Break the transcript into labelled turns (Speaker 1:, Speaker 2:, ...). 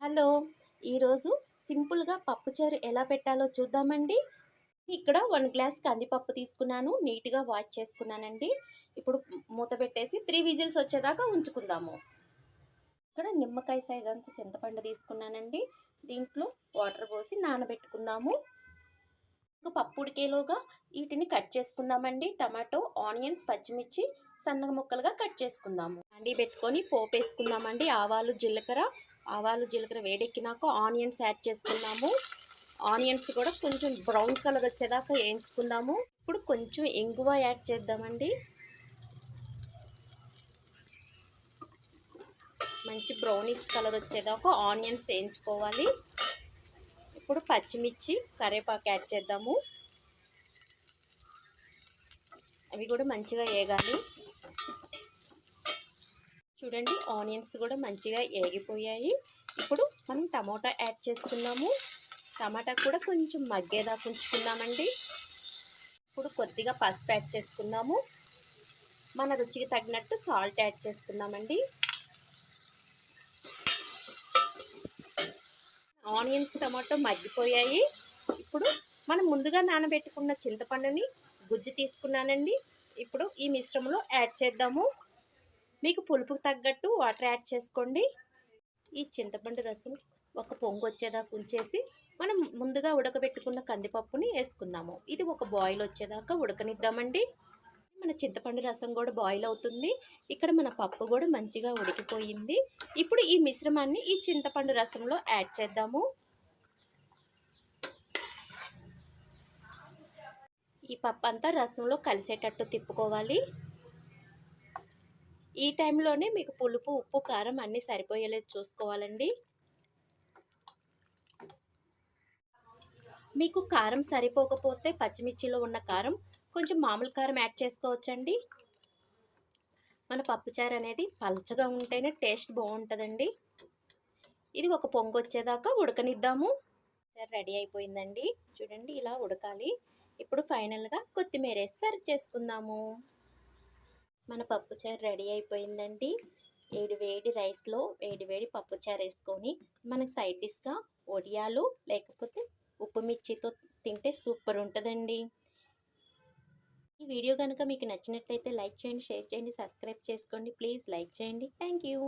Speaker 1: Hello, ఈరోజు సింపుల్గా పప్పుచారు ఎలా పెట్టాలో చూద్దామండి. ఇక్కడ 1 గ్లాస్ కందిపప్పు తీసుకున్నాను, నీట్గా వాష్ చేసుకున్నానండి. ఇప్పుడు మూత పెట్టేసి 3 విజిల్స్ వచ్చేదాకా ఉంచుకుందాము. ఇక్కడ నిమ్మకాయ సైజ్ అంత చింతపండు తీసుకున్నానండి. దీంట్లో వాటర్ పోసి నానబెట్టుకుందాము. పప్పు ఉడికేలోగా వీటిని కట్ చేసుకుందామండి. టమాటో, ఆనియన్స్, పచ్చిమిర్చి సన్నగా ముక్కలుగా కట్ చేసుకుందాము. అండి పెట్టుకొని పోపు వేసుకుందామండి. ఆవాలు జీలకర్ర వేడెక్కినాక ఆనియన్స్ యాడ్ చేసుకుందాము. ఆనియన్స్ కూడా కొంచెం బ్రౌన్ కలర్ వచ్చేదాకా వేయించుకుందాము. ఇప్పుడు కొంచెం ఇంగువ యాడ్ చేద్దామండి. మంచి బ్రౌనిష్ కలర్ వచ్చేదాకా ఆనియన్స్ వేయించుకోవాలి. ఇప్పుడు పచ్చిమిర్చి, కరివేపాకు యాడ్ చేద్దాము. అవి కూడా మంచిగా వేగాలి. చూడండి, ఆనియన్స్ కూడా మంచిగా వేగిపోయాయి. ఇప్పుడు మనం టమాటా యాడ్ చేసుకుందాము. టమాటా కూడా కొంచెం మగ్గేదాకా ఉంచుకుందామండి. ఇప్పుడు కొద్దిగా పసుపు యాడ్ చేసుకుందాము. మన రుచికి తగినట్టు సాల్ట్ యాడ్ చేసుకుందామండి. ఆనియన్స్, టమాటో మగ్గిపోయాయి. ఇప్పుడు మనం ముందుగా నానబెట్టుకున్న చింతపండుని గుజ్జు తీసుకున్నానండి. ఇప్పుడు ఈ మిశ్రమంలో యాడ్ చేద్దాము. మీకు పులుపుకు తగ్గట్టు వాటర్ యాడ్ చేసుకోండి. ఈ చింతపండు రసం ఒక పొంగు వచ్చేదాకా ఉంచేసి మనం ముందుగా ఉడకబెట్టుకున్న కందిపప్పుని వేసుకుందాము. ఇది ఒక బాయిల్ వచ్చేదాకా ఉడకనిద్దామండి. మన చింతపండు రసం కూడా బాయిల్ అవుతుంది. ఇక్కడ మన పప్పు కూడా మంచిగా ఉడికిపోయింది. ఇప్పుడు ఈ మిశ్రమాన్ని ఈ చింతపండు రసంలో యాడ్ చేద్దాము. ఈ పప్పు అంతా రసంలో కలిసేటట్టు తిప్పుకోవాలి. ఈ టైంలోనే మీకు పులుపు, ఉప్పు, కారం అన్నీ సరిపోయేలా చూసుకోవాలండి. మీకు కారం సరిపోకపోతే పచ్చిమిర్చిలో ఉన్న కారం కొంచెం మామూలు కారం యాడ్ చేసుకోవచ్చండి. మన పప్పుచారు అనేది పలచగా ఉంటేనే టేస్ట్ బాగుంటుందండి. ఇది ఒక పొంగు వచ్చేదాకా ఉడకనిద్దాము. రెడీ అయిపోయిందండి. చూడండి, ఇలా ఉడకాలి. ఇప్పుడు ఫైనల్గా కొత్తిమీర వేసి సర్వ్ చేసుకుందాము. మన పప్పుచారు రెడీ అయిపోయిందండి. వేడి రైస్లో వేడి పప్పుచారు వేసుకొని మనకు సైడ్ డిష్గా వడియాలు లేకపోతే ఉప్పు మిర్చితో తింటే సూపర్ ఉంటుందండి. ఈ వీడియో కనుక మీకు నచ్చినట్లయితే లైక్ చేయండి, షేర్ చేయండి, సబ్స్క్రైబ్ చేసుకోండి. ప్లీజ్ లైక్ చేయండి. Thank you.